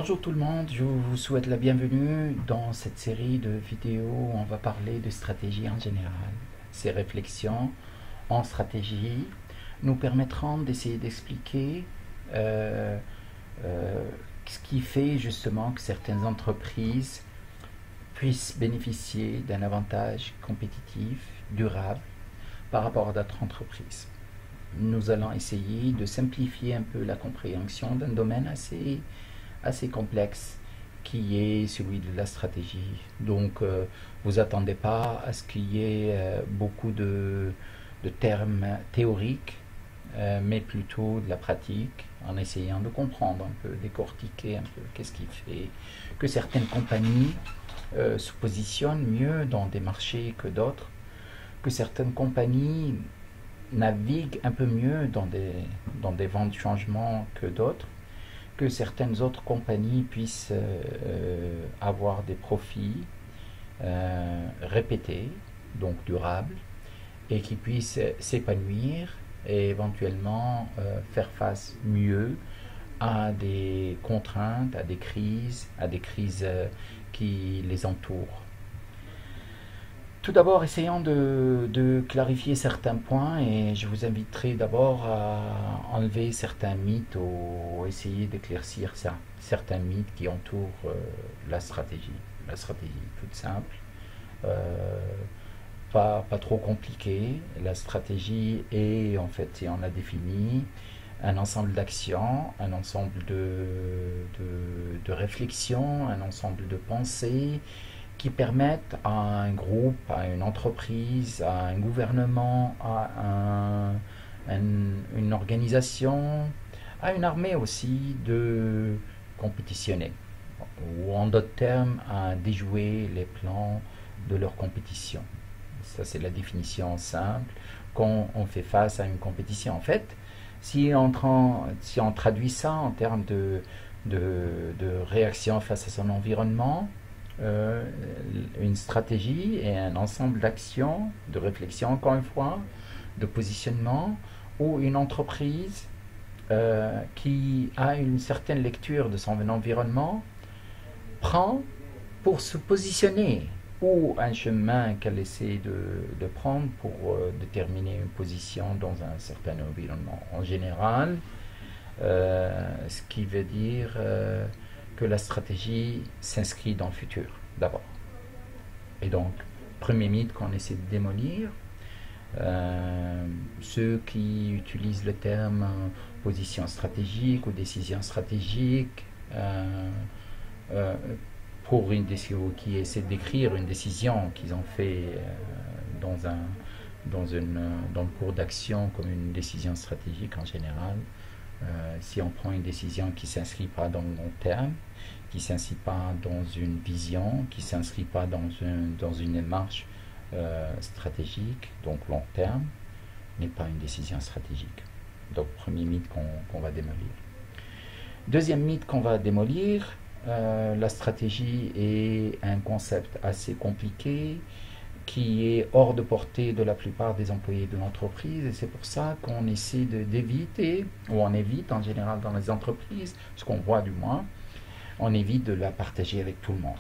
Bonjour tout le monde, je vous souhaite la bienvenue dans cette série de vidéos où on va parler de stratégie en général. Ces réflexions en stratégie nous permettront d'essayer d'expliquer ce qui fait justement que certaines entreprises puissent bénéficier d'un avantage compétitif, durable, par rapport à d'autres entreprises. Nous allons essayer de simplifier un peu la compréhension d'un domaine assez complexe qui est celui de la stratégie. Donc, vous attendez pas à ce qu'il y ait beaucoup de termes théoriques, mais plutôt de la pratique, en essayant de comprendre un peu, décortiquer un peu qu'est-ce qui fait que certaines compagnies se positionnent mieux dans des marchés que d'autres, que certaines compagnies naviguent un peu mieux dans des vents de changement que d'autres, que certaines autres compagnies puissent avoir des profits répétés, donc durables, et qui puissent s'épanouir et éventuellement faire face mieux à des contraintes, à des crises qui les entourent. Tout d'abord, essayons de clarifier certains points et je vous inviterai d'abord à enlever certains mythes ou essayer d'éclaircir certains mythes qui entourent la stratégie. La stratégie toute simple, pas trop compliquée. La stratégie est, en fait, si on a défini, un ensemble d'actions, un ensemble de réflexions, un ensemble de pensées qui permettent à un groupe, à une entreprise, à un gouvernement, à une organisation, à une armée aussi de compétitionner, ou en d'autres termes, à déjouer les plans de leur compétition. Ça, c'est la définition simple quand on fait face à une compétition. En fait, si on traduit ça en termes de réaction face à son environnement, une stratégie et un ensemble d'actions, de réflexion encore une fois, de positionnement, ou une entreprise qui a une certaine lecture de son environnement prend pour se positionner, ou un chemin qu'elle essaie de prendre pour déterminer une position dans un certain environnement. En général, ce qui veut dire que la stratégie s'inscrit dans le futur, d'abord. Et donc, premier mythe qu'on essaie de démolir, ceux qui utilisent le terme position stratégique ou décision stratégique pour une décision, qui essaie de décrire une décision qu'ils ont fait dans le cours d'action comme une décision stratégique en général. Si on prend une décision qui ne s'inscrit pas dans le long terme, qui ne s'inscrit pas dans une vision, qui ne s'inscrit pas dans une démarche stratégique, donc long terme, n'est pas une décision stratégique. Donc, premier mythe qu'on va démolir. Deuxième mythe qu'on va démolir, la stratégie est un concept assez compliqué, qui est hors de portée de la plupart des employés de l'entreprise, et c'est pour ça qu'on essaie d'éviter, ou on évite en général dans les entreprises, ce qu'on voit du moins, on évite de la partager avec tout le monde.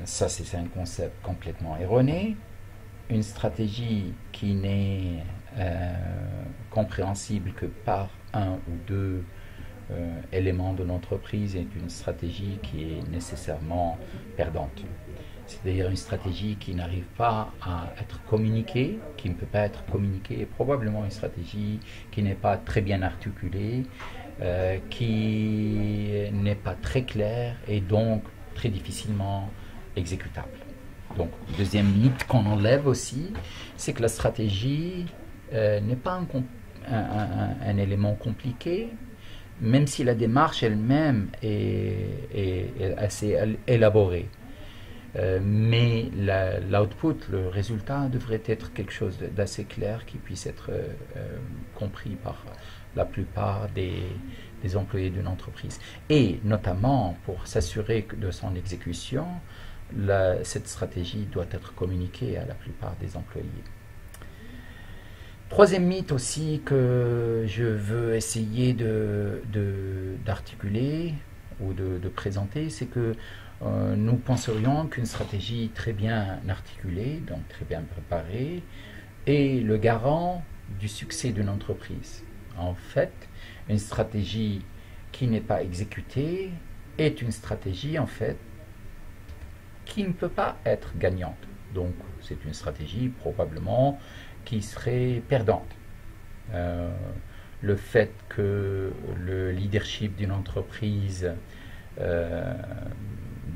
Ça, c'est un concept complètement erroné. Une stratégie qui n'est compréhensible que par un ou deux éléments de l'entreprise est une stratégie qui est nécessairement perdante. C'est-à-dire une stratégie qui n'arrive pas à être communiquée, qui ne peut pas être communiquée, et probablement une stratégie qui n'est pas très bien articulée, qui n'est pas très claire et donc très difficilement exécutable. Donc, deuxième mythe qu'on enlève aussi, c'est que la stratégie n'est pas un élément compliqué, même si la démarche elle-même est assez élaborée. Mais l'output, le résultat, devrait être quelque chose d'assez clair qui puisse être compris par la plupart des employés d'une entreprise. Et notamment pour s'assurer de son exécution, cette stratégie doit être communiquée à la plupart des employés. Troisième mythe aussi que je veux essayer d'articuler ou de présenter, c'est que nous penserions qu'une stratégie très bien articulée, donc très bien préparée, est le garant du succès d'une entreprise. En fait, une stratégie qui n'est pas exécutée est une stratégie en fait qui ne peut pas être gagnante. Donc c'est une stratégie probablement qui serait perdante. Le fait que le leadership d'une entreprise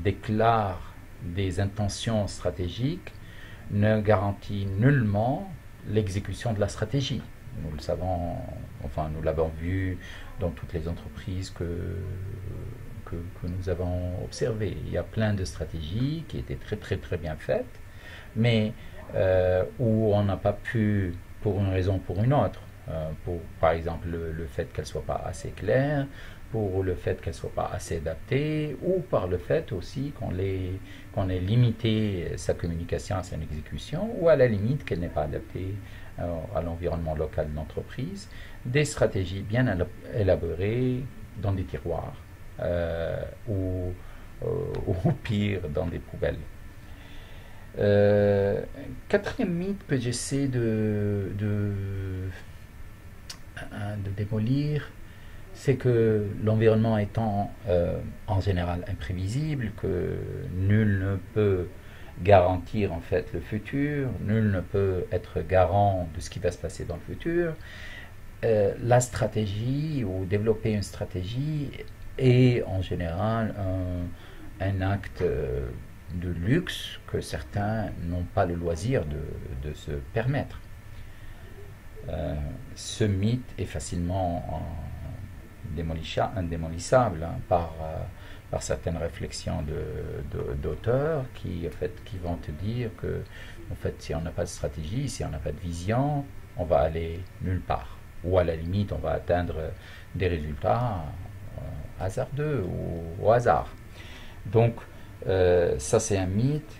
déclare des intentions stratégiques ne garantit nullement l'exécution de la stratégie. Nous le savons, enfin nous l'avons vu dans toutes les entreprises que nous avons observées. Il y a plein de stratégies qui étaient très bien faites, mais où on n'a pas pu, pour une raison ou pour une autre, pour par exemple le fait qu'elles ne soient pas assez claires, pour le fait qu'elles ne soient pas assez adaptées, ou par le fait aussi qu'on ait limité sa communication à son exécution, ou à la limite qu'elle n'est pas adaptée à l'environnement local de l'entreprise, des stratégies bien élaborées dans des tiroirs, ou pire, dans des poubelles. Quatrième mythe que j'essaie de démolir, c'est que l'environnement étant en général imprévisible, que nul ne peut garantir en fait le futur, nul ne peut être garant de ce qui va se passer dans le futur, la stratégie ou développer une stratégie est en général un acte de luxe que certains n'ont pas le loisir de se permettre. Ce mythe est facilement indémolissable par certaines réflexions d'auteurs qui vont te dire que en fait, si on n'a pas de stratégie, si on n'a pas de vision, on va aller nulle part. Ou à la limite, on va atteindre des résultats hasardeux ou au hasard. Donc, ça c'est un mythe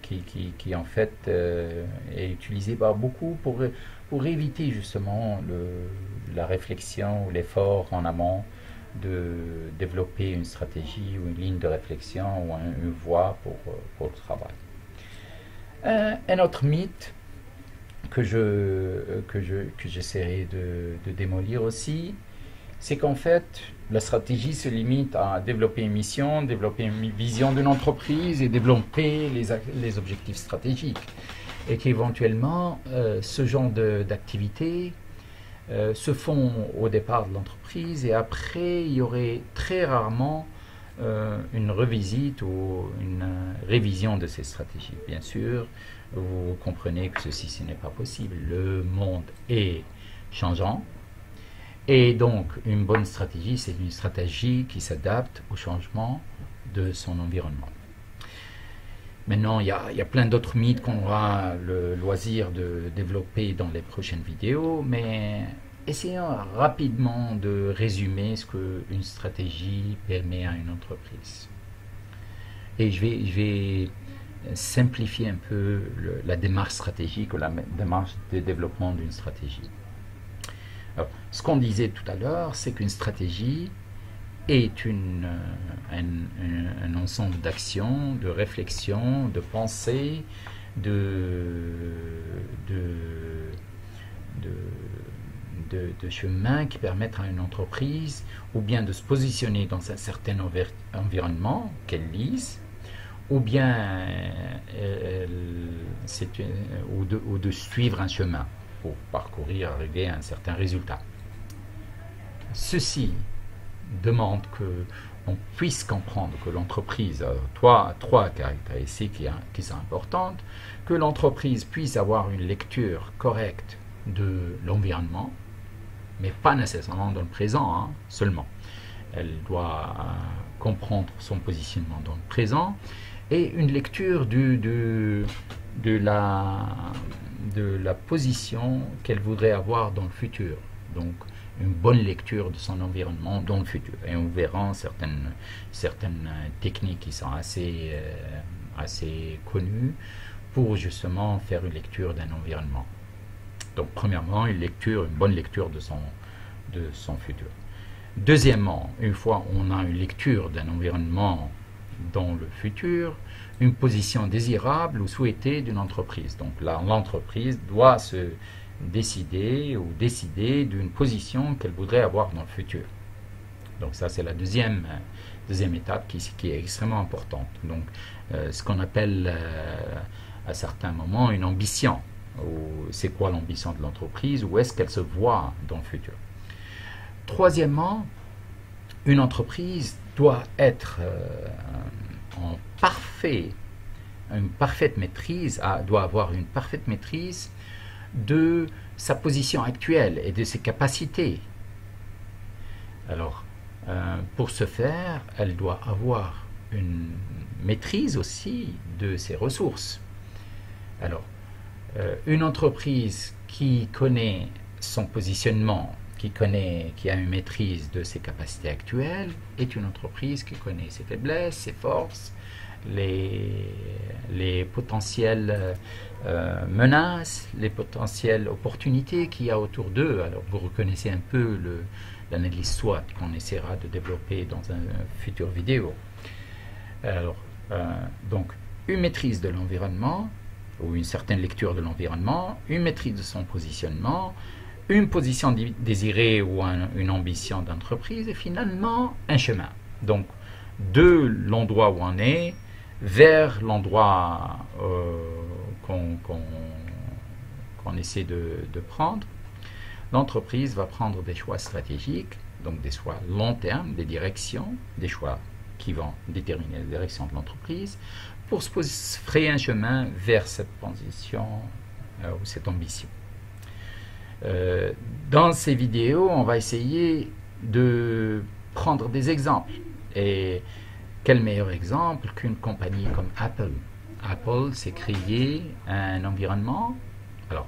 qui en fait est utilisé par beaucoup pour éviter justement la réflexion ou l'effort en amont de développer une stratégie ou une ligne de réflexion ou une voie pour le travail. Un autre mythe que j'essaierai de démolir aussi, c'est qu'en fait, la stratégie se limite à développer une mission, développer une vision d'une entreprise et développer les objectifs stratégiques. Et qu'éventuellement, ce genre d'activités se font au départ de l'entreprise et après, il y aurait très rarement une revisite ou une révision de ces stratégies. Bien sûr, vous comprenez que ceci, ce n'est pas possible. Le monde est changeant. Et donc, une bonne stratégie, c'est une stratégie qui s'adapte au changement de son environnement. Maintenant, il y a plein d'autres mythes qu'on aura le loisir de développer dans les prochaines vidéos, mais essayons rapidement de résumer ce qu'une stratégie permet à une entreprise. Et je vais simplifier un peu la démarche stratégique ou la démarche de développement d'une stratégie. Alors, ce qu'on disait tout à l'heure, c'est qu'une stratégie est un ensemble d'actions, de réflexions, de pensées, de chemins qui permettent à une entreprise ou bien de se positionner dans un certain environnement qu'elle lise, ou bien ou de suivre un chemin pour parcourir, arriver à un certain résultat. Ceci demande qu'on puisse comprendre que l'entreprise a trois caractéristiques qui sont importantes, que l'entreprise puisse avoir une lecture correcte de l'environnement, mais pas nécessairement dans le présent seulement. Elle doit comprendre son positionnement dans le présent et une lecture de la position qu'elle voudrait avoir dans le futur. Donc, une bonne lecture de son environnement dans le futur. Et on verra certaines techniques qui sont assez connues pour justement faire une lecture d'un environnement. Donc premièrement, une bonne lecture de son futur. Deuxièmement, une fois on a une lecture d'un environnement dans le futur, une position désirable ou souhaitée d'une entreprise. Donc là, l'entreprise doit se décider d'une position qu'elle voudrait avoir dans le futur. Donc ça, c'est la deuxième étape qui est extrêmement importante. Donc ce qu'on appelle à certains moments une ambition. C'est quoi l'ambition de l'entreprise? Où est-ce qu'elle se voit dans le futur? Troisièmement, une entreprise doit être doit avoir une parfaite maîtrise de sa position actuelle et de ses capacités. Alors, pour ce faire, elle doit avoir une maîtrise aussi de ses ressources. Alors, une entreprise qui connaît son positionnement, qui a une maîtrise de ses capacités actuelles, est une entreprise qui connaît ses faiblesses, ses forces, les potentielles menaces, les potentielles opportunités qu'il y a autour d'eux. Alors vous reconnaissez un peu l'analyse SWOT qu'on essaiera de développer dans un futur vidéo. Alors, donc, une maîtrise de l'environnement, ou une certaine lecture de l'environnement, une maîtrise de son positionnement, une position désirée ou une ambition d'entreprise, et finalement un chemin. Donc, de l'endroit où on est vers l'endroit qu'on essaie de prendre, l'entreprise va prendre des choix stratégiques, donc des choix long terme, des directions, des choix qui vont déterminer la direction de l'entreprise, pour se frayer un chemin vers cette position ou cette ambition. Dans ces vidéos, on va essayer de prendre des exemples. Et quel meilleur exemple qu'une compagnie comme Apple? Apple s'est créé un environnement. Alors,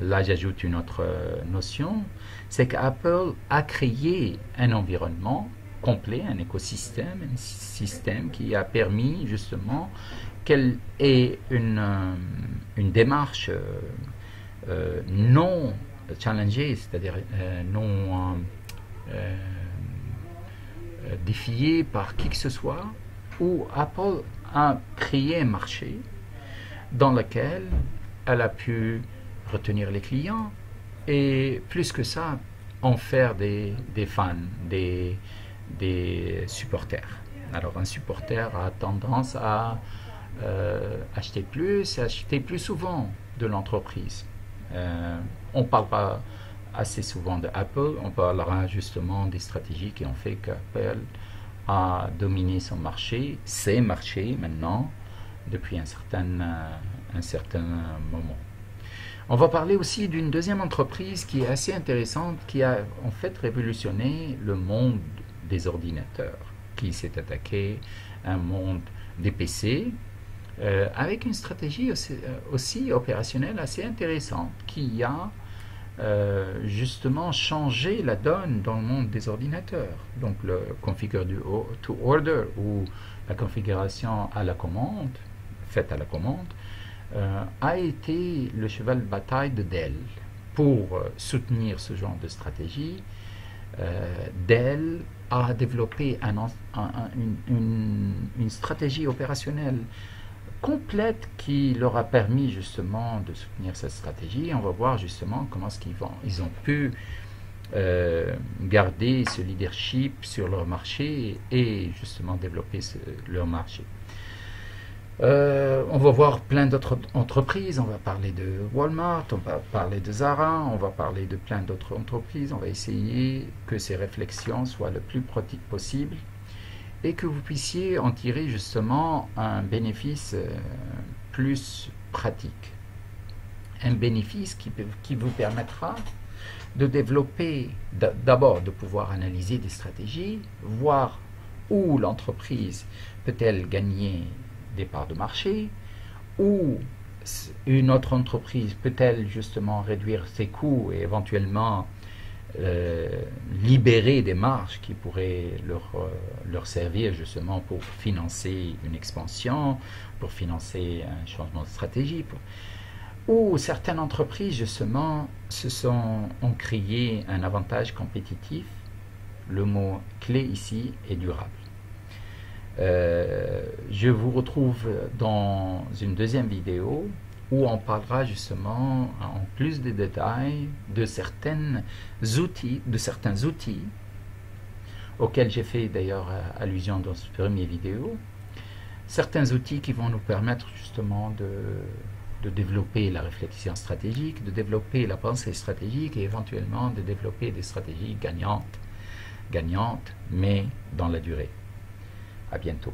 là, j'ajoute une autre notion, c'est qu'Apple a créé un environnement complet, un écosystème, un système qui a permis justement qu'elle ait une démarche non challengée, c'est-à-dire non défiée par qui que ce soit, où Apple a créé un marché dans lequel elle a pu retenir les clients et plus que ça, en faire des fans, des supporters. Alors un supporter a tendance à acheter plus souvent de l'entreprise. On parlera assez souvent de Apple, on parlera justement des stratégies qui ont fait qu'Apple a dominé ses marchés maintenant, depuis un certain moment. On va parler aussi d'une deuxième entreprise qui est assez intéressante, qui a en fait révolutionné le monde des ordinateurs, qui s'est attaqué à un monde des PC, avec une stratégie aussi opérationnelle assez intéressante, qui a justement changé la donne dans le monde des ordinateurs. Donc le configure to order, ou la configuration à la commande, faite à la commande, a été le cheval de bataille de Dell. Pour soutenir ce genre de stratégie, Dell a développé une stratégie opérationnelle complète qui leur a permis justement de soutenir cette stratégie. On va voir justement comment ils ont pu garder ce leadership sur leur marché et justement développer leur marché. On va voir plein d'autres entreprises, on va parler de Walmart, on va parler de Zara, on va parler de plein d'autres entreprises. On va essayer que ces réflexions soient le plus pratiques possible et que vous puissiez en tirer justement un bénéfice plus pratique. Un bénéfice qui vous permettra de développer, d'abord de pouvoir analyser des stratégies, voir où l'entreprise peut-elle gagner des parts de marché, où une autre entreprise peut-elle justement réduire ses coûts et éventuellement libérer des marges qui pourraient leur servir justement pour financer une expansion, pour financer un changement de stratégie. Ou certaines entreprises justement ont créé un avantage compétitif. Le mot clé ici est durable. Je vous retrouve dans une deuxième vidéo où on parlera justement en plus de détails de certains outils auxquels j'ai fait d'ailleurs allusion dans cette première vidéo, certains outils qui vont nous permettre justement de développer la réflexion stratégique, de développer la pensée stratégique et éventuellement de développer des stratégies gagnantes, mais dans la durée. À bientôt.